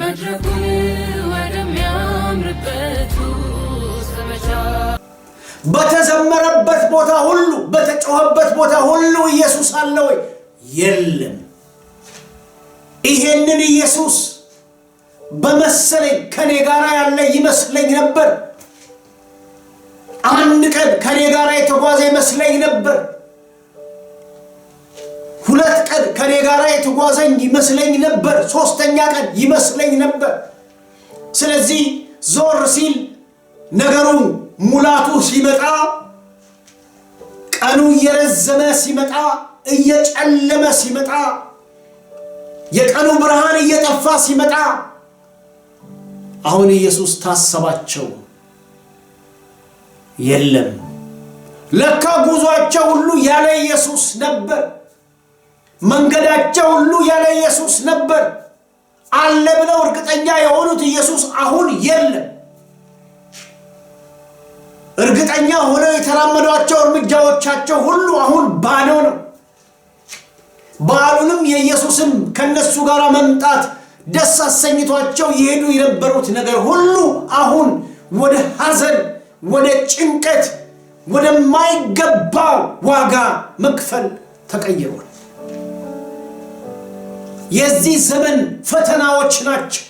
መድረኩን ወደሚያምርበት ዘመቻ በተዘመረበት ቦታ ሁሉ በተጮኸበት ቦታ ሁሉ ኢየሱስ አለ ወይ? የለም። ይሄንን ኢየሱስ በመሰለኝ ከኔ ጋር ያለ ይመስለኝ ነበር። አንድ ቀን ከኔ ጋር የተጓዘ ይመስለኝ ነበር። ሁለት ቀን ከኔ ጋር የተጓዘኝ ይመስለኝ ነበር። ሶስተኛ ቀን ይመስለኝ ነበር። ስለዚህ ዞር ሲል ነገሩ ሙላቱ ሲመጣ ቀኑ እየረዘመ ሲመጣ እየጨለመ ሲመጣ የቀኑ ብርሃን እየጠፋ ሲመጣ አሁን ኢየሱስ ታሰባቸው የለም። ለካ ጉዟቸው ሁሉ ያለ ኢየሱስ ነበር። መንገዳቸው ሁሉ ያለ ኢየሱስ ነበር። አለ ብለው እርግጠኛ የሆኑት ኢየሱስ አሁን የለም። እርግጠኛ ሆነው የተራመዷቸው እርምጃዎቻቸው ሁሉ አሁን ባዶ ነው። በዓሉንም የኢየሱስም ከነሱ ጋር መምጣት ደስ አሰኝቷቸው ይሄዱ የነበሩት ነገር ሁሉ አሁን ወደ ሐዘን፣ ወደ ጭንቀት፣ ወደ ማይገባ ዋጋ መክፈል ተቀይሯል። የዚህ ዘመን ፈተናዎች ናቸው።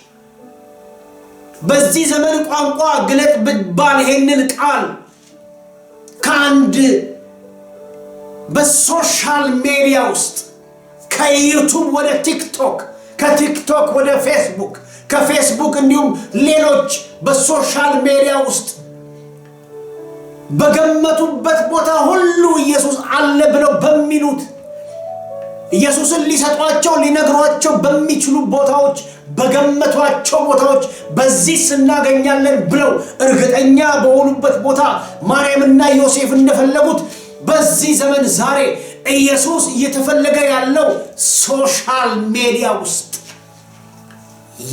በዚህ ዘመን ቋንቋ ግለጥ ብባል ይሄንን ቃል ከአንድ በሶሻል ሚዲያ ውስጥ ከዩቲዩብ ወደ ቲክቶክ፣ ከቲክቶክ ወደ ፌስቡክ፣ ከፌስቡክ እንዲሁም ሌሎች በሶሻል ሚዲያ ውስጥ በገመቱበት ቦታ ሁሉ ኢየሱስ አለ ብለው በሚሉት ኢየሱስን ሊሰጧቸው ሊነግሯቸው በሚችሉ ቦታዎች በገመቷቸው ቦታዎች በዚህ እናገኛለን ብለው እርግጠኛ በሆኑበት ቦታ ማርያምና ዮሴፍ እንደፈለጉት በዚህ ዘመን ዛሬ ኢየሱስ እየተፈለገ ያለው ሶሻል ሚዲያ ውስጥ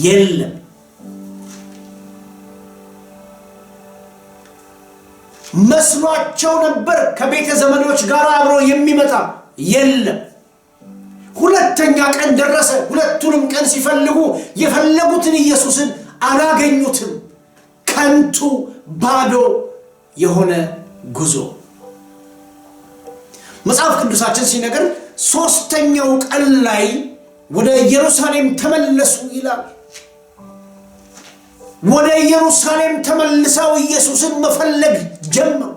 የለም። መስሏቸው ነበር ከቤተ ዘመዶች ጋር አብሮ የሚመጣ የለም። ሁለተኛ ቀን ደረሰ። ሁለቱንም ቀን ሲፈልጉ የፈለጉትን ኢየሱስን አላገኙትም። ከንቱ ባዶ የሆነ ጉዞ። መጽሐፍ ቅዱሳችን ሲነገር ሶስተኛው ቀን ላይ ወደ ኢየሩሳሌም ተመለሱ ይላል። ወደ ኢየሩሳሌም ተመልሰው ኢየሱስን መፈለግ ጀመሩ።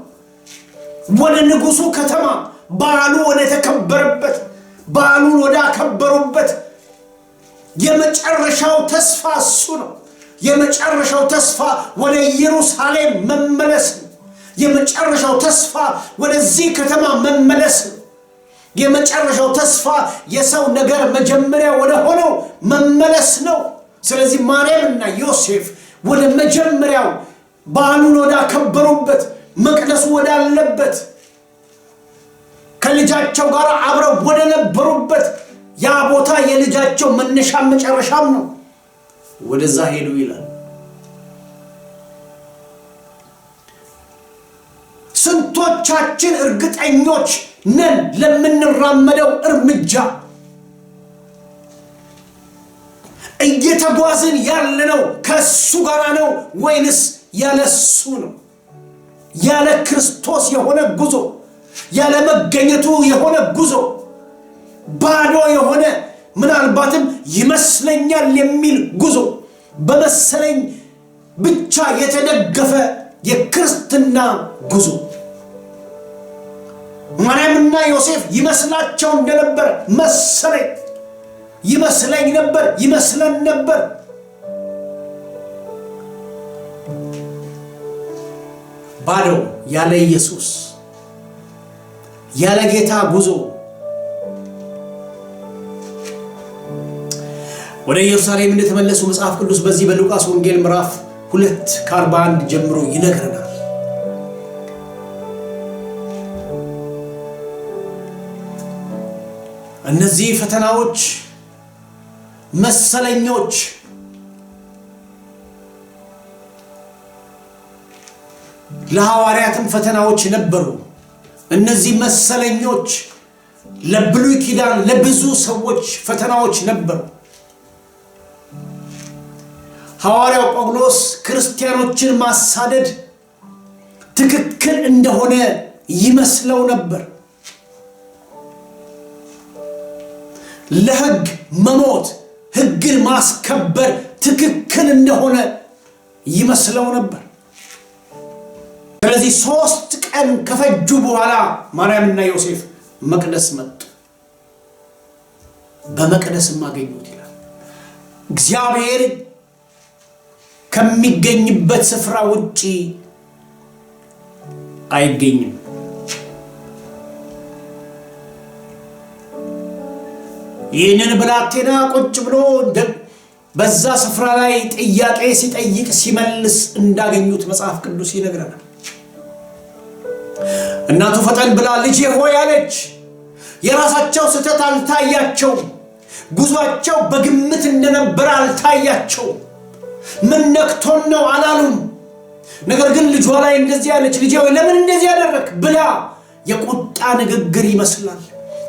ወደ ንጉሱ ከተማ በዓሉ ወደ ተከበረበት በዓሉን ወደ አከበሩበት የመጨረሻው ተስፋ እሱ ነው። የመጨረሻው ተስፋ ወደ ኢየሩሳሌም መመለስ ነው። የመጨረሻው ተስፋ ወደዚህ ከተማ መመለስ ነው። የመጨረሻው ተስፋ የሰው ነገር መጀመሪያ ወደ ሆነው መመለስ ነው። ስለዚህ ማርያምና ዮሴፍ ወደ መጀመሪያው በዓሉን ወደ አከበሩበት መቅደሱ ወዳለበት ከልጃቸው ጋር አብረው ወደ ነበሩበት ያ ቦታ የልጃቸው መነሻም መጨረሻም ነው። ወደዛ ሄዱ ይላል። ስንቶቻችን እርግጠኞች ነን ለምንራመደው እርምጃ? እየተጓዝን ያለነው ከሱ ጋር ነው ወይንስ ያለሱ ነው? ያለ ክርስቶስ የሆነ ጉዞ፣ ያለ መገኘቱ የሆነ ጉዞ፣ ባዶ የሆነ ምናልባትም ይመስለኛል የሚል ጉዞ፣ በመሰለኝ ብቻ የተደገፈ የክርስትና ጉዞ። ማርያምና ዮሴፍ ይመስላቸው እንደነበረ መሰለኝ፣ ይመስለኝ ነበር፣ ይመስለን ነበር። ባዶ ያለ ኢየሱስ ያለ ጌታ ጉዞ ወደ ኢየሩሳሌም እንደተመለሱ መጽሐፍ ቅዱስ በዚህ በሉቃስ ወንጌል ምዕራፍ 2:41 ጀምሮ ይነግረናል። እነዚህ ፈተናዎች መሰለኞች ለሐዋርያትም ፈተናዎች ነበሩ። እነዚህ መሰለኞች ለብሉይ ኪዳን ለብዙ ሰዎች ፈተናዎች ነበሩ። ሐዋርያው ጳውሎስ ክርስቲያኖችን ማሳደድ ትክክል እንደሆነ ይመስለው ነበር። ለሕግ መሞት፣ ሕግን ማስከበር ትክክል እንደሆነ ይመስለው ነበር። ስለዚህ 3 ቀን ከፈጁ በኋላ ማርያምና ዮሴፍ መቅደስ መጡ። በመቅደስም አገኙት ይላል። እግዚአብሔር ከሚገኝበት ስፍራ ውጪ አይገኝም። ይህንን ብላቴና ቁጭ ብሎ በዛ ስፍራ ላይ ጥያቄ ሲጠይቅ ሲመልስ እንዳገኙት መጽሐፍ ቅዱስ ይነግረናል። እናቱ ፈጠን ብላ ልጄ ሆይ አለች። የራሳቸው ስህተት አልታያቸው፣ ጉዟቸው በግምት እንደነበረ አልታያቸው። ምን ነክቶን ነው አላሉም። ነገር ግን ልጇ ላይ እንደዚህ አለች፣ ልጄ ሆይ ለምን እንደዚህ ያደረክ ብላ የቁጣ ንግግር ይመስላል።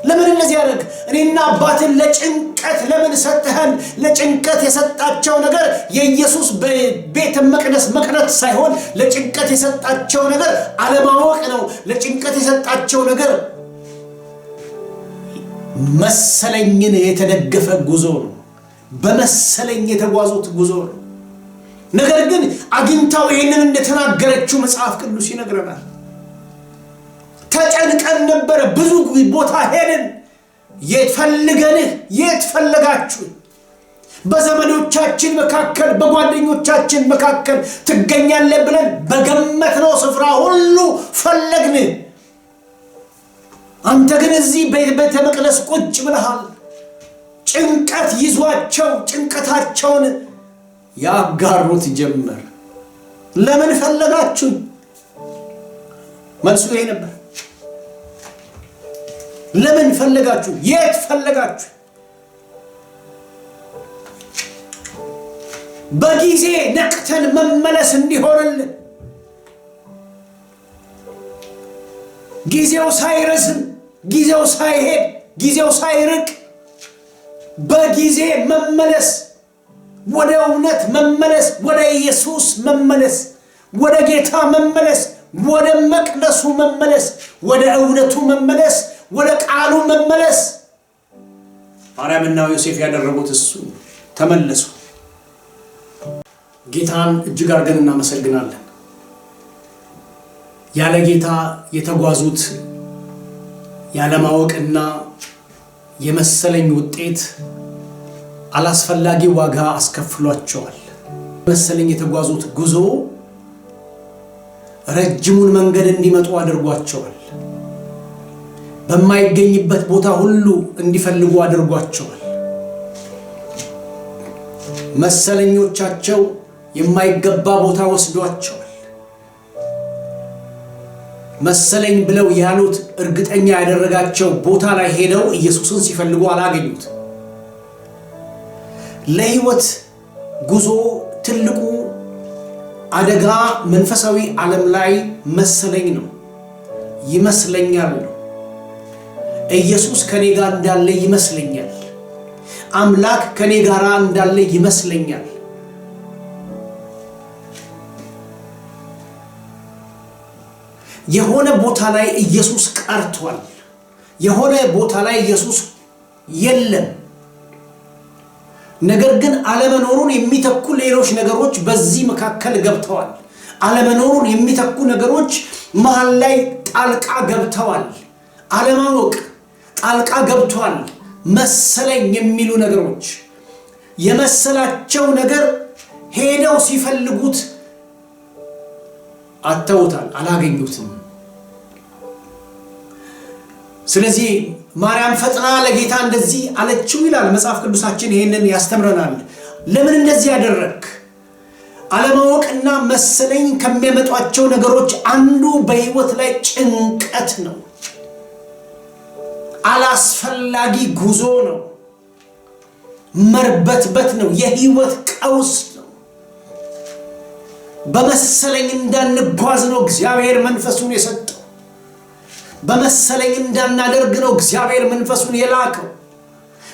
ለምን እንደዚህ ያደረክ? እኔና አባትን ለጭንቀት ለምን ሰጠህን? ለጭንቀት የሰጣቸው ነገር የኢየሱስ በቤተ መቅደስ መቅረት ሳይሆን ለጭንቀት የሰጣቸው ነገር አለማወቅ ነው። ለጭንቀት የሰጣቸው ነገር መሰለኝን የተደገፈ ጉዞ ነው። በመሰለኝ የተጓዙት ጉዞ ነው። ነገር ግን አግኝታው ይህንን እንደተናገረችው መጽሐፍ ቅዱስ ይነግረናል። ተጨንቀን ነበረ፣ ብዙ ቦታ ሄድን። የት ፈልገንህ የት ፈለጋችሁ? በዘመዶቻችን መካከል በጓደኞቻችን መካከል ትገኛለህ ብለን በገመትነው ስፍራ ሁሉ ፈለግን። አንተ ግን እዚህ በቤተ መቅደስ ቁጭ ብለሃል። ጭንቀት ይዟቸው ጭንቀታቸውን ያጋሩት ጀመር። ለምን ፈለጋችሁ? መልሱ ይሄ ነበር። ለምን ፈለጋችሁ? የት ፈለጋችሁ? በጊዜ ነቅተን መመለስ እንዲሆንልን፣ ጊዜው ሳይረዝም፣ ጊዜው ሳይሄድ፣ ጊዜው ሳይርቅ በጊዜ መመለስ፣ ወደ እውነት መመለስ፣ ወደ ኢየሱስ መመለስ፣ ወደ ጌታ መመለስ፣ ወደ መቅደሱ መመለስ፣ ወደ እውነቱ መመለስ፣ ወደ ቃሉ መመለስ። ማርያምና ዮሴፍ ያደረጉት እሱ ተመለሱ። ጌታን እጅግ አድርገን እናመሰግናለን። ያለ ጌታ የተጓዙት ያለማወቅና የመሰለኝ ውጤት አላስፈላጊ ዋጋ አስከፍሏቸዋል። መሰለኝ የተጓዙት ጉዞ ረጅሙን መንገድ እንዲመጡ አድርጓቸዋል። በማይገኝበት ቦታ ሁሉ እንዲፈልጉ አድርጓቸዋል። መሰለኞቻቸው የማይገባ ቦታ ወስዷቸዋል። መሰለኝ ብለው ያሉት እርግጠኛ ያደረጋቸው ቦታ ላይ ሄደው ኢየሱስን ሲፈልጉ አላገኙት። ለሕይወት ጉዞ ትልቁ አደጋ መንፈሳዊ ዓለም ላይ መሰለኝ ነው፣ ይመስለኛል ነው። ኢየሱስ ከኔ ጋር እንዳለ ይመስለኛል፣ አምላክ ከኔ ጋር እንዳለ ይመስለኛል። የሆነ ቦታ ላይ ኢየሱስ ቀርቷል። የሆነ ቦታ ላይ ኢየሱስ የለም። ነገር ግን አለመኖሩን የሚተኩ ሌሎች ነገሮች በዚህ መካከል ገብተዋል። አለመኖሩን የሚተኩ ነገሮች መሃል ላይ ጣልቃ ገብተዋል። አለማወቅ ጣልቃ ገብቷል። መሰለኝ የሚሉ ነገሮች የመሰላቸው ነገር ሄደው ሲፈልጉት አጥተውታል፣ አላገኙትም። ስለዚህ ማርያም ፈጥና ለጌታ እንደዚህ አለችው ይላል መጽሐፍ ቅዱሳችን። ይሄንን ያስተምረናል። ለምን እንደዚህ ያደረክ? አለማወቅና መሰለኝ ከሚያመጧቸው ነገሮች አንዱ በሕይወት ላይ ጭንቀት ነው። አላስፈላጊ ጉዞ ነው። መርበትበት ነው። የሕይወት ቀውስ ነው። በመሰለኝ እንዳንጓዝ ነው እግዚአብሔር መንፈሱን የሰጠው። በመሰለኝ እንዳናደርግ ነው እግዚአብሔር መንፈሱን የላከው።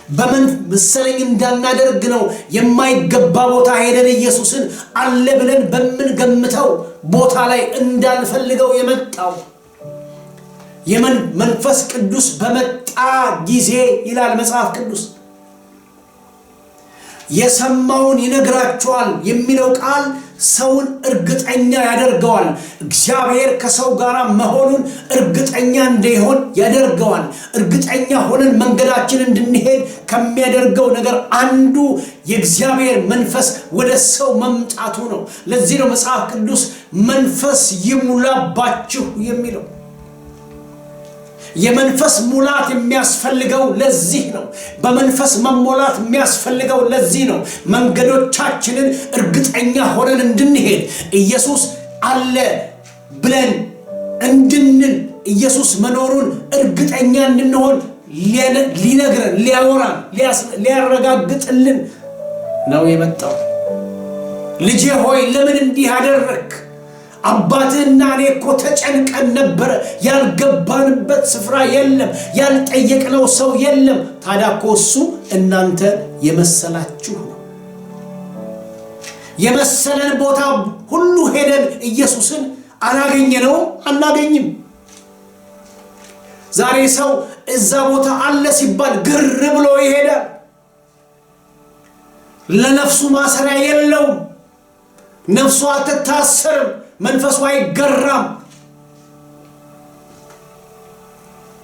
በመሰለኝ እንዳናደርግ ነው የማይገባ ቦታ ሄደን ኢየሱስን አለ ብለን በምንገምተው ቦታ ላይ እንዳንፈልገው የመጣው። መንፈስ ቅዱስ በመጣ ጊዜ ይላል መጽሐፍ ቅዱስ የሰማውን ይነግራቸዋል የሚለው ቃል ሰውን እርግጠኛ ያደርገዋል። እግዚአብሔር ከሰው ጋር መሆኑን እርግጠኛ እንዲሆን ያደርገዋል። እርግጠኛ ሆነን መንገዳችን እንድንሄድ ከሚያደርገው ነገር አንዱ የእግዚአብሔር መንፈስ ወደ ሰው መምጣቱ ነው። ለዚህ ነው መጽሐፍ ቅዱስ መንፈስ ይሙላባችሁ የሚለው። የመንፈስ ሙላት የሚያስፈልገው ለዚህ ነው። በመንፈስ መሞላት የሚያስፈልገው ለዚህ ነው። መንገዶቻችንን እርግጠኛ ሆነን እንድንሄድ ኢየሱስ አለ ብለን እንድንል ኢየሱስ መኖሩን እርግጠኛ እንድንሆን ሊነግረን ሊያወራን ሊያረጋግጥልን ነው የመጣው። ልጄ ሆይ ለምን እንዲህ አደረክ? አባትህና እኔ እኮ ተጨንቀን ነበር። ያልገባንበት ስፍራ የለም፣ ያልጠየቅነው ሰው የለም። ታዲያ እኮ እሱ እናንተ የመሰላችሁ ነው። የመሰለን ቦታ ሁሉ ሄደን ኢየሱስን አላገኘነውም፣ አናገኝም። ዛሬ ሰው እዛ ቦታ አለ ሲባል ግር ብሎ ይሄዳል። ለነፍሱ ማሰሪያ የለውም። ነፍሱ አትታሰርም፣ መንፈሱ አይገራም።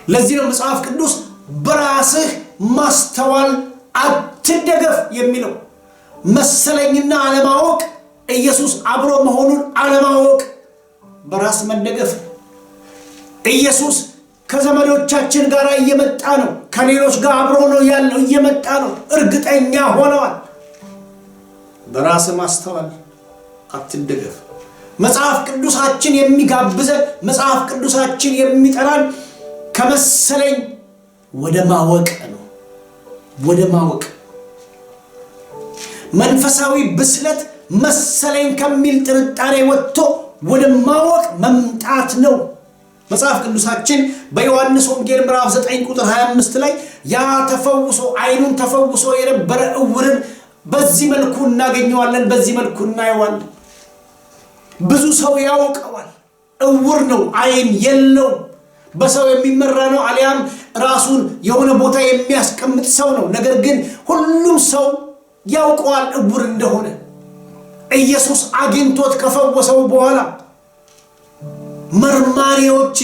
ለዚህ ነው መጽሐፍ ቅዱስ በራስህ ማስተዋል አትደገፍ የሚለው። መሰለኝና አለማወቅ፣ ኢየሱስ አብሮ መሆኑን አለማወቅ በራስ መደገፍ። ኢየሱስ ከዘመዶቻችን ጋር እየመጣ ነው፣ ከሌሎች ጋር አብሮ ነው ያለው፣ እየመጣ ነው። እርግጠኛ ሆነዋል። በራስ ማስተዋል አትደገፍ። መጽሐፍ ቅዱሳችን የሚጋብዘን፣ መጽሐፍ ቅዱሳችን የሚጠራን ከመሰለኝ ወደ ማወቅ ነው። ወደ ማወቅ መንፈሳዊ ብስለት መሰለኝ ከሚል ጥርጣሬ ወጥቶ ወደ ማወቅ መምጣት ነው። መጽሐፍ ቅዱሳችን በዮሐንስ ወንጌል ምዕራፍ 9 ቁጥር 25 ላይ ያ ተፈውሶ ዓይኑን ተፈውሶ የነበረ ዕውርን በዚህ መልኩ እናገኘዋለን፣ በዚህ መልኩ እናየዋለን። ብዙ ሰው ያውቀዋል። ዕውር ነው፣ ዓይን የለው፣ በሰው የሚመራ ነው፣ አሊያም ራሱን የሆነ ቦታ የሚያስቀምጥ ሰው ነው። ነገር ግን ሁሉም ሰው ያውቀዋል ዕውር እንደሆነ። ኢየሱስ አግኝቶት ከፈወሰው በኋላ መርማሪዎች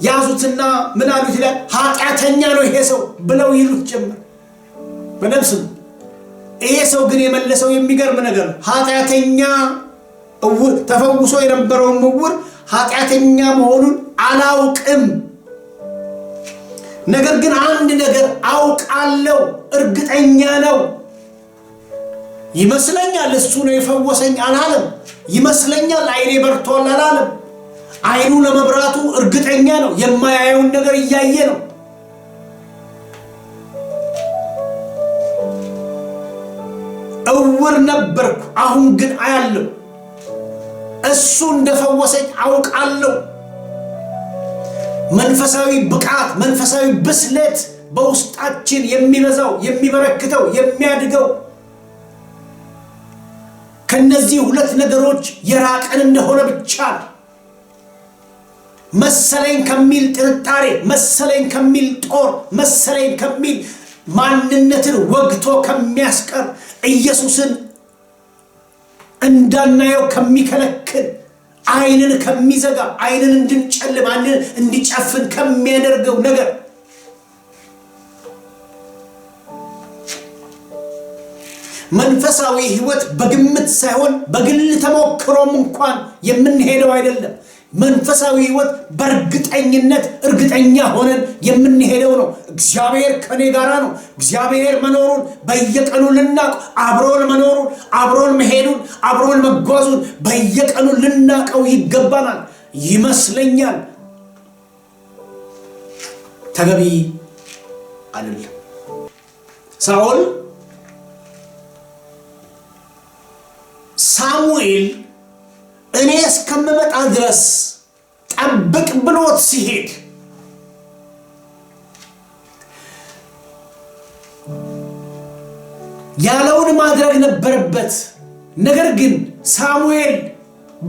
ያዙትና ምን አሉት ይላል? ኃጢአተኛ ነው ይሄ ሰው ብለው ይሉት ጀመር በነፍሱ። ይሄ ሰው ግን የመለሰው የሚገርም ነገር ነው። ኃጢአተኛ ዕውር ተፈውሶ የነበረው ዕውር ኃጢአተኛ መሆኑን አላውቅም፣ ነገር ግን አንድ ነገር አውቃለሁ፣ እርግጠኛ ነው። ይመስለኛል እሱ ነው የፈወሰኝ አላለም። ይመስለኛል ዓይኔ በርቷል አላለም። ዓይኑ ለመብራቱ እርግጠኛ ነው። የማያየውን ነገር እያየ ነው። ዕውር ነበርኩ፣ አሁን ግን አያለሁ። እሱ እንደፈወሰኝ አውቃለሁ። መንፈሳዊ ብቃት፣ መንፈሳዊ ብስለት በውስጣችን የሚበዛው የሚበረክተው የሚያድገው ከነዚህ ሁለት ነገሮች የራቀን እንደሆነ ብቻ ነው። መሰለኝ ከሚል ጥርጣሬ፣ መሰለኝ ከሚል ጦር፣ መሰለኝ ከሚል ማንነትን ወግቶ ከሚያስቀር ኢየሱስን እንዳናየው ከሚከለክል ዓይንን ከሚዘጋ ዓይንን እንድንጨልም ዓይንን እንዲጨፍን ከሚያደርገው ነገር መንፈሳዊ ሕይወት በግምት ሳይሆን በግል ተሞክሮም እንኳን የምንሄደው አይደለም። መንፈሳዊ ሕይወት በእርግጠኝነት እርግጠኛ ሆነን የምንሄደው ነው። እግዚአብሔር ከኔ ጋር ነው። እግዚአብሔር መኖሩን በየቀኑ ልናውቅ፣ አብሮን መኖሩን፣ አብሮን መሄዱን፣ አብሮን መጓዙን በየቀኑ ልናውቀው ይገባናል። ይመስለኛል ተገቢ አይደለም። ሳኦል ሳሙኤል እኔ እስከምመጣ ድረስ ጠብቅ ብሎት ሲሄድ ያለውን ማድረግ ነበረበት። ነገር ግን ሳሙኤል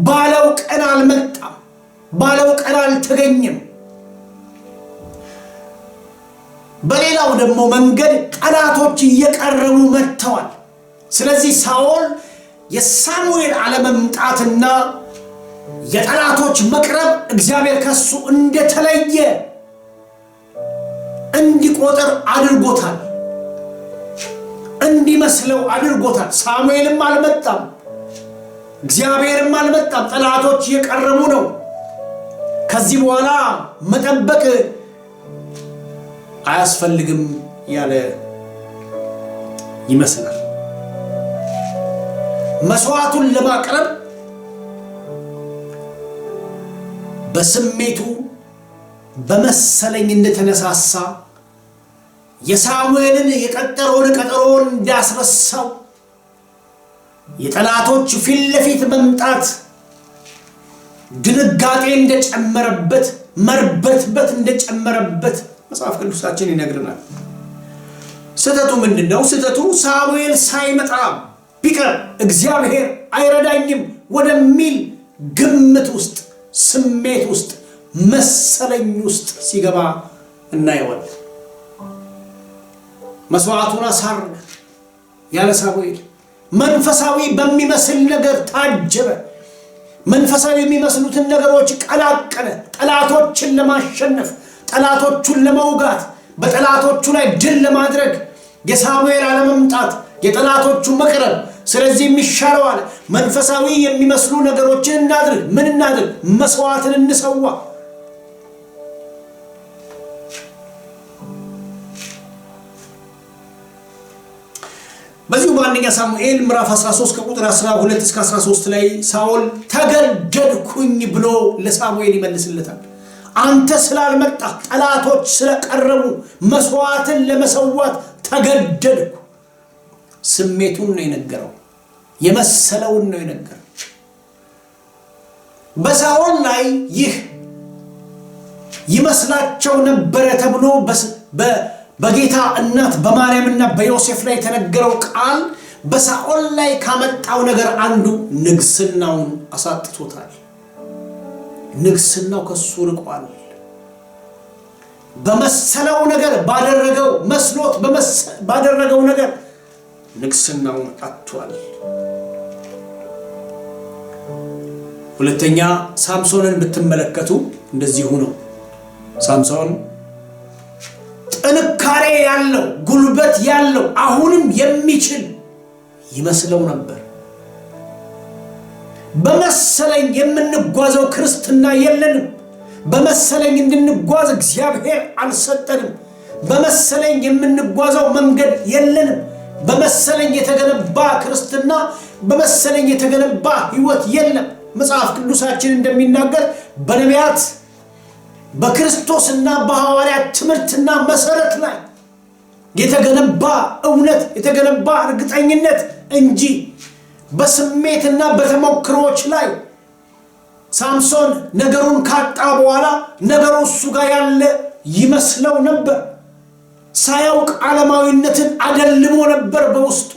ባለው ቀን አልመጣም፣ ባለው ቀን አልተገኘም። በሌላው ደግሞ መንገድ ጠላቶች እየቀረቡ መጥተዋል። ስለዚህ ሳኦል የሳሙኤል አለመምጣትና የጠላቶች መቅረብ እግዚአብሔር ከሱ እንደተለየ እንዲቆጥር አድርጎታል፣ እንዲመስለው አድርጎታል። ሳሙኤልም አልመጣም፣ እግዚአብሔርም አልመጣም፣ ጠላቶች እየቀረቡ ነው። ከዚህ በኋላ መጠበቅ አያስፈልግም ያለ ይመስላል። መስዋዕቱን ለማቅረብ በስሜቱ በመሰለኝ እንደተነሳሳ የሳሙኤልን የቀጠሮውን ቀጠሮውን እንዳስረሳው የጠላቶች ፊት ለፊት መምጣት ድንጋጤ እንደጨመረበት መርበትበት እንደጨመረበት መጽሐፍ ቅዱሳችን ይነግረናል። ስህተቱ ምንድነው? ስህተቱ ሳሙኤል ሳይመጣ ቢቀር እግዚአብሔር አይረዳኝም ወደሚል ግምት ውስጥ ስሜት ውስጥ መሰለኝ ውስጥ ሲገባ እናየዋለን። መስዋዕቱን አሳረገ ያለ ሳሙኤል መንፈሳዊ በሚመስል ነገር ታጀበ። መንፈሳዊ የሚመስሉትን ነገሮች ቀላቀለ። ጠላቶችን ለማሸነፍ ጠላቶቹን ለመውጋት በጠላቶቹ ላይ ድል ለማድረግ የሳሙኤል አለመምጣት የጠላቶቹ መቅረብ። ስለዚህ የሚሻለው አለ መንፈሳዊ የሚመስሉ ነገሮችን እናድርግ። ምን እናድርግ? መስዋዕትን እንሰዋ። በዚሁ በአንደኛ ሳሙኤል ምዕራፍ 13 ከቁጥር 12 እስከ 13 ላይ ሳኦል ተገደድኩኝ ብሎ ለሳሙኤል ይመልስለታል። አንተ ስላልመጣ ጠላቶች ስለቀረቡ መስዋዕትን ለመሰዋት ተገደድኩ። ስሜቱን ነው የነገረው፣ የመሰለውን ነው የነገረው። በሳኦል ላይ ይህ ይመስላቸው ነበረ ተብሎ በጌታ እናት በማርያምና በዮሴፍ ላይ የተነገረው ቃል በሳኦል ላይ ካመጣው ነገር አንዱ ንግስናውን አሳጥቶታል። ንግስናው ከሱ ርቋል። በመሰለው ነገር ባደረገው መስሎት ባደረገው ነገር ንግስናውን አጥቷል። ሁለተኛ ሳምሶንን ብትመለከቱ እንደዚሁ ነው። ሳምሶን ጥንካሬ ያለው ጉልበት ያለው አሁንም የሚችል ይመስለው ነበር። በመሰለኝ የምንጓዘው ክርስትና የለንም። በመሰለኝ እንድንጓዝ እግዚአብሔር አልሰጠንም። በመሰለኝ የምንጓዘው መንገድ የለንም። በመሰለኝ የተገነባ ክርስትና በመሰለኝ የተገነባ ህይወት የለም። መጽሐፍ ቅዱሳችን እንደሚናገር በነቢያት በክርስቶስና በሐዋርያት ትምህርትና መሰረት ላይ የተገነባ እውነት የተገነባ እርግጠኝነት እንጂ በስሜትና በተሞክሮች ላይ ሳምሶን ነገሩን ካጣ በኋላ ነገሩ እሱ ጋር ያለ ይመስለው ነበር። ሳያውቅ ዓለማዊነትን አደልሞ ነበር። በውስጡ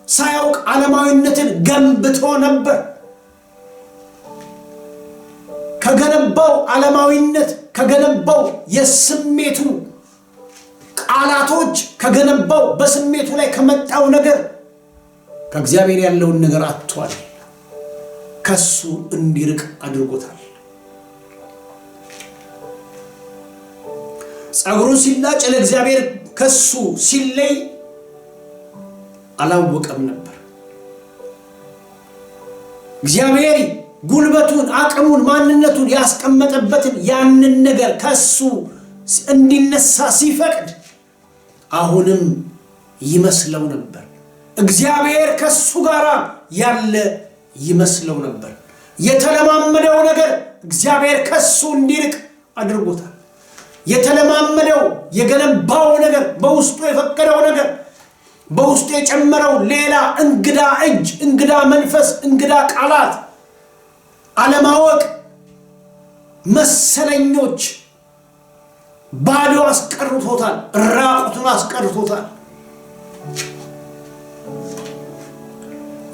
ሳያውቅ ዓለማዊነትን ገንብቶ ነበር። ከገነባው ዓለማዊነት ከገነባው የስሜቱ ቃላቶች ከገነባው በስሜቱ ላይ ከመጣው ነገር ከእግዚአብሔር ያለውን ነገር አጥቷል። ከሱ እንዲርቅ አድርጎታል። ጸጉሩን ሲላጭ ለእግዚአብሔር ከሱ ሲለይ አላወቀም ነበር። እግዚአብሔር ጉልበቱን አቅሙን ማንነቱን ያስቀመጠበትን ያንን ነገር ከሱ እንዲነሳ ሲፈቅድ አሁንም ይመስለው ነበር። እግዚአብሔር ከሱ ጋር ያለ ይመስለው ነበር። የተለማመደው ነገር እግዚአብሔር ከሱ እንዲርቅ አድርጎታል። የተለማመደው የገነባው ነገር በውስጡ የፈቀደው ነገር በውስጡ የጨመረው ሌላ እንግዳ እጅ፣ እንግዳ መንፈስ፣ እንግዳ ቃላት፣ አለማወቅ፣ መሰለኞች ባዶ አስቀርቶታል። ራቁቱን አስቀርቶታል።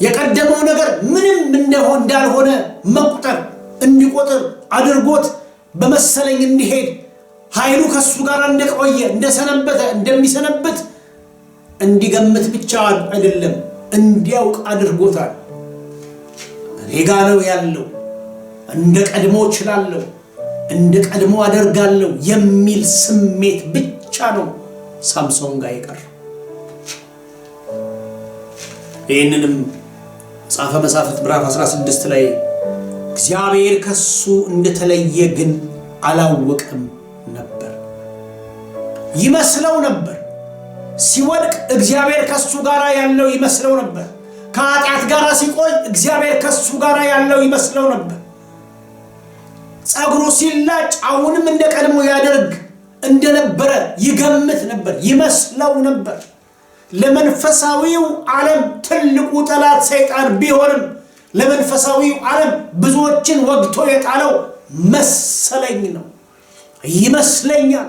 የቀደመው ነገር ምንም እንዳልሆነ መቁጠር እንዲቆጥር አድርጎት በመሰለኝ እንዲሄድ ኃይሉ ከሱ ጋር እንደቆየ እንደሰነበተ እንደሚሰነበት እንዲገምት ብቻ አይደለም እንዲያውቅ አድርጎታል። እኔ ጋር ነው ያለው፣ እንደ ቀድሞ እችላለሁ፣ እንደ ቀድሞ አደርጋለሁ የሚል ስሜት ብቻ ነው ሳምሶን ጋር የቀረው። ይህንንም መጽሐፈ መሳፍንት ምዕራፍ 16 ላይ እግዚአብሔር ከሱ እንደተለየ ግን አላወቀም ነበር። ይመስለው ነበር። ሲወድቅ እግዚአብሔር ከሱ ጋር ያለው ይመስለው ነበር። ከኃጢአት ጋር ሲቆይ እግዚአብሔር ከሱ ጋር ያለው ይመስለው ነበር። ጸጉሩ ሲላጭ አሁንም እንደ ቀድሞ ያደርግ እንደነበረ ይገምት ነበር፣ ይመስለው ነበር። ለመንፈሳዊው ዓለም ትልቁ ጠላት ሰይጣን ቢሆንም ለመንፈሳዊው ዓለም ብዙዎችን ወግቶ የጣለው መሰለኝ ነው። ይመስለኛል፣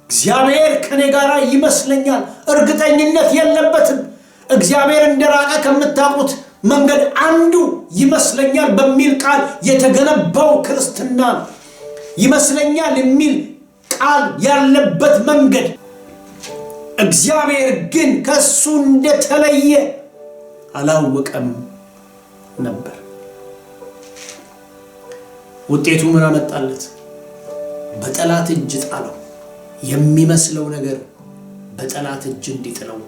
እግዚአብሔር ከኔ ጋር ይመስለኛል። እርግጠኝነት የለበትም። እግዚአብሔር እንደራቀ ከምታውቁት መንገድ አንዱ ይመስለኛል በሚል ቃል የተገነባው ክርስትና ነው። ይመስለኛል የሚል ቃል ያለበት መንገድ እግዚአብሔር ግን ከሱ እንደተለየ አላወቀም ነበር። ውጤቱ ምን አመጣለት? በጠላት እጅ ጣለው። የሚመስለው ነገር በጠላት እጅ እንዲጥለው፣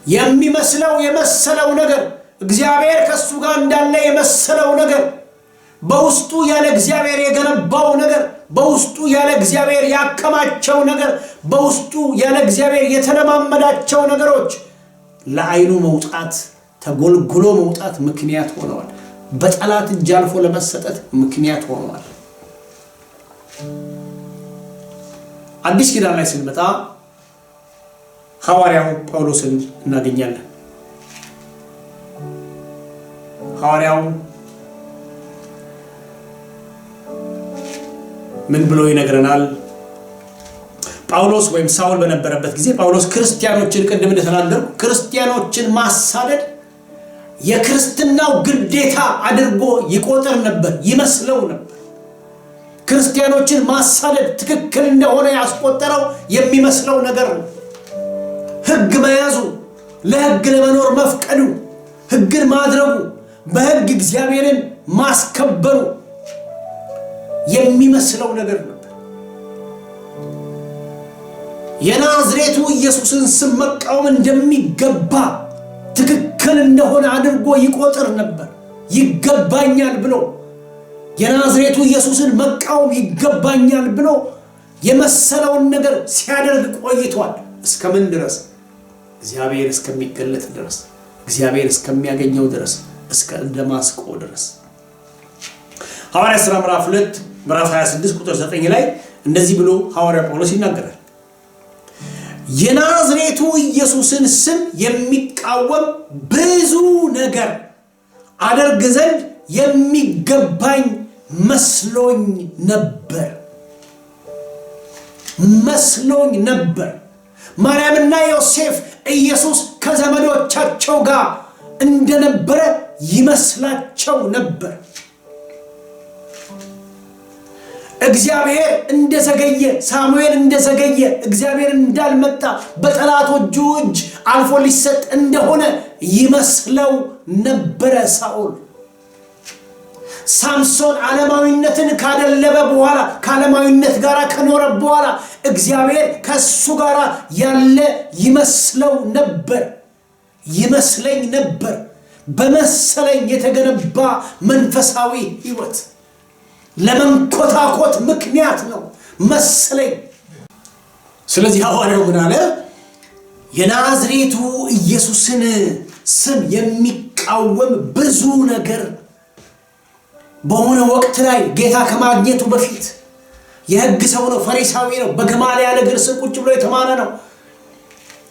የሚመስለው የመሰለው ነገር እግዚአብሔር ከሱ ጋር እንዳለ የመሰለው ነገር በውስጡ ያለ እግዚአብሔር የገነባው ነገር በውስጡ ያለ እግዚአብሔር ያከማቸው ነገር በውስጡ ያለ እግዚአብሔር የተለማመዳቸው ነገሮች ለዓይኑ መውጣት ተጎልጉሎ መውጣት ምክንያት ሆነዋል። በጠላት እጅ አልፎ ለመሰጠት ምክንያት ሆነዋል። አዲስ ኪዳን ላይ ስንመጣ ሐዋርያው ጳውሎስን እናገኛለን። ሐዋርያው ምን ብሎ ይነግረናል? ጳውሎስ ወይም ሳውል በነበረበት ጊዜ ጳውሎስ ክርስቲያኖችን ቅድም እንደተናገርኩ ክርስቲያኖችን ማሳደድ የክርስትናው ግዴታ አድርጎ ይቆጥር ነበር፣ ይመስለው ነበር። ክርስቲያኖችን ማሳደድ ትክክል እንደሆነ ያስቆጠረው የሚመስለው ነገር ነው። ሕግ መያዙ፣ ለሕግ ለመኖር መፍቀዱ፣ ሕግን ማድረጉ፣ በሕግ እግዚአብሔርን ማስከበሩ የሚመስለው ነገር ነበር። የናዝሬቱ ኢየሱስን ስም መቃወም እንደሚገባ ትክክል እንደሆነ አድርጎ ይቆጥር ነበር። ይገባኛል ብሎ የናዝሬቱ ኢየሱስን መቃወም ይገባኛል ብሎ የመሰለውን ነገር ሲያደርግ ቆይቷል። እስከምን ድረስ? እግዚአብሔር እስከሚገለጥ ድረስ፣ እግዚአብሔር እስከሚያገኘው ድረስ፣ እስከ ደማስቆ ድረስ። ሐዋርያ ሥራ ምዕራፍ 2 ምዕራፍ 26 ቁጥር 9 ላይ እንደዚህ ብሎ ሐዋርያ ጳውሎስ ይናገራል። የናዝሬቱ ኢየሱስን ስም የሚቃወም ብዙ ነገር አደርግ ዘንድ የሚገባኝ መስሎኝ ነበር። ማርያምና ዮሴፍ ኢየሱስ ከዘመዶቻቸው ጋር እንደነበረ ይመስላቸው ነበር። እግዚአብሔር እንደዘገየ፣ ሳሙኤል እንደዘገየ፣ እግዚአብሔር እንዳልመጣ፣ በጠላቶቹ እጅ አልፎ ሊሰጥ እንደሆነ ይመስለው ነበረ ሳኦል። ሳምሶን ዓለማዊነትን ካደለበ በኋላ ከዓለማዊነት ጋር ከኖረ በኋላ እግዚአብሔር ከሱ ጋር ያለ ይመስለው ነበር፣ ይመስለኝ ነበር። በመሰለኝ የተገነባ መንፈሳዊ ሕይወት ለመንኮታኮት ምክንያት ነው መሰለኝ። ስለዚህ ሐዋርያው ምን አለ? የናዝሬቱ ኢየሱስን ስም የሚቃወም ብዙ ነገር በሆነ ወቅት ላይ ጌታ ከማግኘቱ በፊት የሕግ ሰው ነው፣ ፈሪሳዊ ነው፣ በገማልያል እግር ስር ቁጭ ብሎ የተማረ ነው፣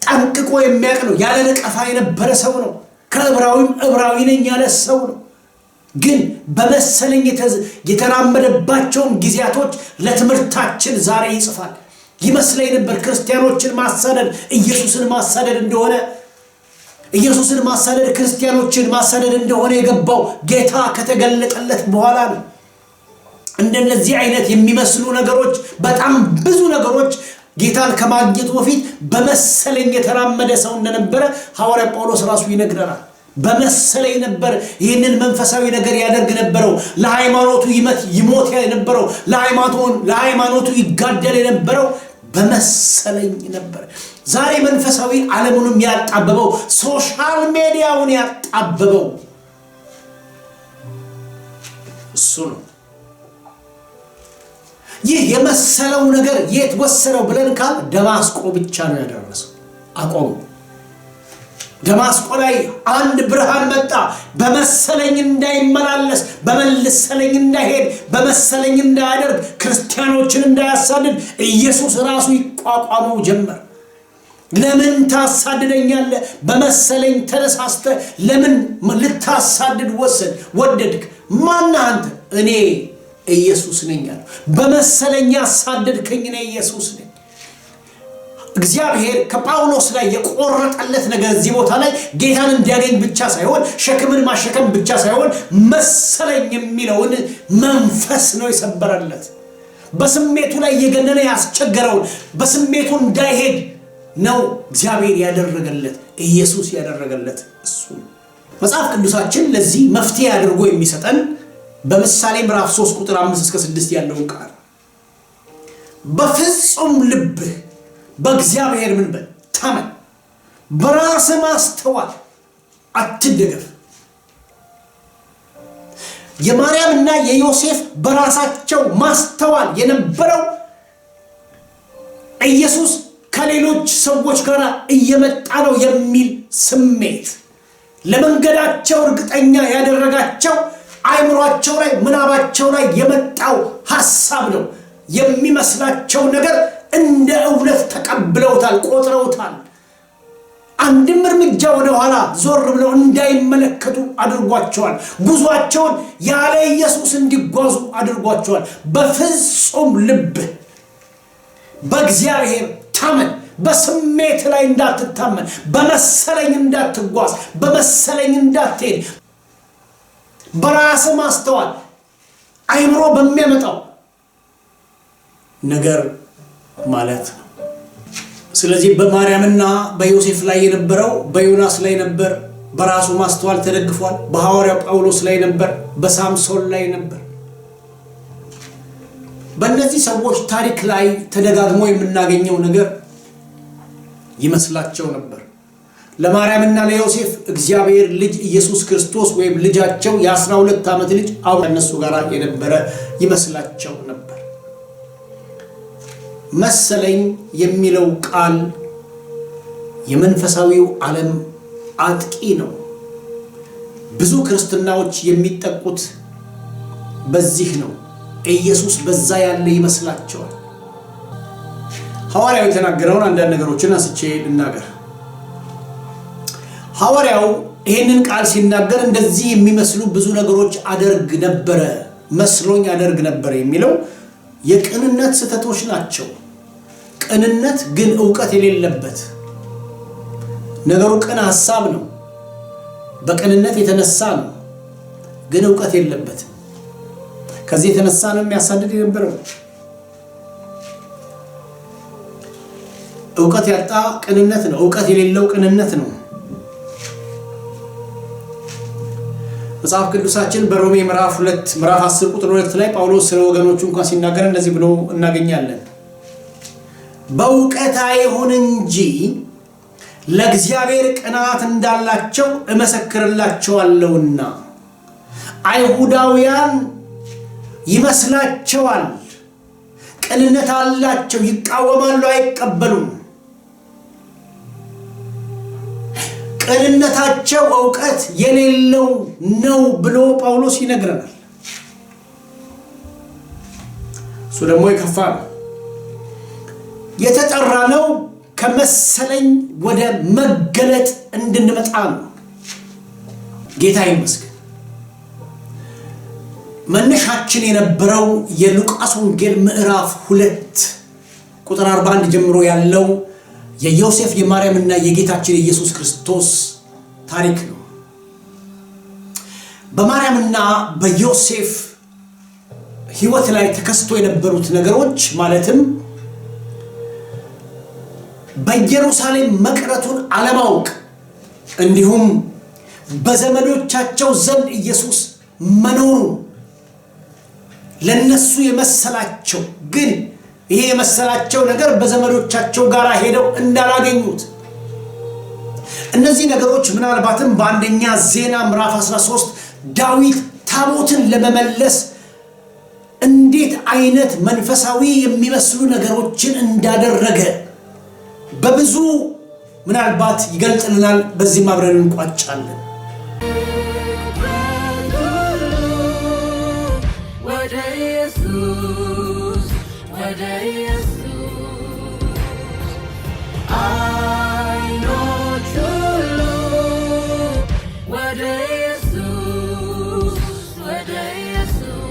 ጠንቅቆ የሚያውቅ ነው፣ ያለ ነቀፋ የነበረ ሰው ነው፣ ከዕብራዊም ዕብራዊ ነኝ ያለ ሰው ነው። ግን በመሰለኝ የተራመደባቸውን ጊዜያቶች ለትምህርታችን ዛሬ ይጽፋል። ይመስለኝ ነበር ክርስቲያኖችን ማሳደድ ኢየሱስን ማሳደድ እንደሆነ ኢየሱስን ማሳደድ ክርስቲያኖችን ማሳደድ እንደሆነ የገባው ጌታ ከተገለጠለት በኋላ ነው። እንደነዚህ አይነት የሚመስሉ ነገሮች በጣም ብዙ ነገሮች ጌታን ከማግኘቱ በፊት በመሰለኝ የተራመደ ሰው እንደነበረ ሐዋርያ ጳውሎስ ራሱ ይነግረናል። በመሰለኝ ነበር ይህንን መንፈሳዊ ነገር ያደርግ ነበረው። ለሃይማኖቱ ይሞት የነበረው ለሃይማኖቱ ይጋደል የነበረው በመሰለኝ ነበር። ዛሬ መንፈሳዊ ዓለሙንም ያጣበበው ሶሻል ሚዲያውን ያጣበበው እሱ ነው። ይህ የመሰለው ነገር የት ወሰደው ብለን ካል ደማስቆ ብቻ ነው ያደረሰው። አቆሙ። ደማስቆ ላይ አንድ ብርሃን መጣ። በመሰለኝ እንዳይመላለስ፣ በመሰለኝ እንዳይሄድ፣ በመሰለኝ እንዳያደርግ፣ ክርስቲያኖችን እንዳያሳድድ ኢየሱስ ራሱ ይቋቋመው ጀመር። ለምን ታሳድደኛለህ? በመሰለኝ ተነሳስተ ለምን ልታሳድድ ወደድክ? ማን አንተ? እኔ ኢየሱስ ነኝ አለ። በመሰለኝ ያሳደድከኝ እኔ ኢየሱስ ነኝ። እግዚአብሔር ከጳውሎስ ላይ የቆረጠለት ነገር እዚህ ቦታ ላይ ጌታን እንዲያገኝ ብቻ ሳይሆን ሸክምን ማሸከም ብቻ ሳይሆን መሰለኝ የሚለውን መንፈስ ነው የሰበረለት። በስሜቱ ላይ የገነነ ያስቸገረውን በስሜቱ እንዳይሄድ ነው እግዚአብሔር ያደረገለት፣ ኢየሱስ ያደረገለት እሱ። መጽሐፍ ቅዱሳችን ለዚህ መፍትሄ አድርጎ የሚሰጠን በምሳሌ ምዕራፍ 3 ቁጥር 5 እስከ 6 ያለውን ቃል በፍጹም ልብህ በእግዚአብሔር ምን በል ታመን፣ በራስ ማስተዋል አትደገፍ። የማርያምና የዮሴፍ በራሳቸው ማስተዋል የነበረው ኢየሱስ ከሌሎች ሰዎች ጋር እየመጣ ነው የሚል ስሜት ለመንገዳቸው እርግጠኛ ያደረጋቸው አይምሯቸው ላይ ምናባቸው ላይ የመጣው ሐሳብ ነው። የሚመስላቸው ነገር እንደ እውነት ተቀብለውታል፣ ቆጥረውታል። አንድም እርምጃ ወደ ኋላ ዞር ብለው እንዳይመለከቱ አድርጓቸዋል። ጉዟቸውን ያለ ኢየሱስ እንዲጓዙ አድርጓቸዋል። በፍጹም ልብ በእግዚአብሔር ታመን፣ በስሜት ላይ እንዳትታመን፣ በመሰለኝ እንዳትጓዝ፣ በመሰለኝ እንዳትሄድ፣ በራስ ማስተዋል አይምሮ በሚያመጣው ነገር ማለት ነው። ስለዚህ በማርያምና በዮሴፍ ላይ የነበረው በዮናስ ላይ ነበር፣ በራሱ ማስተዋል ተደግፏል። በሐዋርያው ጳውሎስ ላይ ነበር፣ በሳምሶን ላይ ነበር። በእነዚህ ሰዎች ታሪክ ላይ ተደጋግሞ የምናገኘው ነገር ይመስላቸው ነበር። ለማርያምና ለዮሴፍ እግዚአብሔር ልጅ ኢየሱስ ክርስቶስ ወይም ልጃቸው የ12 ዓመት ልጅ አሁን እነሱ ጋር የነበረ ይመስላቸው ነበር። መሰለኝ የሚለው ቃል የመንፈሳዊው ዓለም አጥቂ ነው። ብዙ ክርስቲያኖች የሚጠቁት በዚህ ነው። ኢየሱስ በዛ ያለ ይመስላቸዋል። ሐዋርያው የተናገረውን አንዳንድ ነገሮችን አስቼ ልናገር። ሐዋርያው ይህንን ቃል ሲናገር እንደዚህ የሚመስሉ ብዙ ነገሮች አደርግ ነበረ፣ መስሎኝ አደርግ ነበር የሚለው የቅንነት ስህተቶች ናቸው። ቅንነት ግን ዕውቀት የሌለበት ነገሩ ቅን ሐሳብ ነው። በቅንነት የተነሳ ነው፣ ግን ዕውቀት የለበት። ከዚህ የተነሳ ነው የሚያሳድድ የነበረው። ዕውቀት ያጣ ቅንነት ነው፣ ዕውቀት የሌለው ቅንነት ነው። መጽሐፍ ቅዱሳችን በሮሜ ምዕራፍ 10 ቁጥር 2 ላይ ጳውሎስ ስለ ወገኖቹ እንኳን ሲናገር እንደዚህ ብሎ እናገኛለን። በእውቀት አይሁን እንጂ ለእግዚአብሔር ቅናት እንዳላቸው እመሰክርላቸዋለሁና። አይሁዳውያን ይመስላቸዋል፣ ቅንነት አላቸው፣ ይቃወማሉ፣ አይቀበሉም። ቅንነታቸው ዕውቀት የሌለው ነው ብሎ ጳውሎስ ይነግረናል። እሱ ደግሞ የከፋ ነው። የተጠራ ነው ከመሰለኝ ወደ መገለጥ እንድንመጣ ነው። ጌታ ይመስገን። መነሻችን የነበረው የሉቃስ ወንጌል ምዕራፍ 2 ቁጥር 41 ጀምሮ ያለው የዮሴፍ የማርያምና የጌታችን ኢየሱስ ክርስቶስ ታሪክ ነው። በማርያምና በዮሴፍ ሕይወት ላይ ተከስቶ የነበሩት ነገሮች ማለትም በኢየሩሳሌም መቅረቱን አለማወቅ እንዲሁም በዘመዶቻቸው ዘንድ ኢየሱስ መኖሩ ለነሱ የመሰላቸው ግን ይሄ የመሰላቸው ነገር በዘመዶቻቸው ጋር ሄደው እንዳላገኙት እነዚህ ነገሮች ምናልባትም በአንደኛ ዜና ምዕራፍ 13 ዳዊት ታቦትን ለመመለስ እንዴት አይነት መንፈሳዊ የሚመስሉ ነገሮችን እንዳደረገ በብዙ ምናልባት ይገልጥልናል። በዚህ ማብረን እንቋጫለን። ወደ ኢየሱስ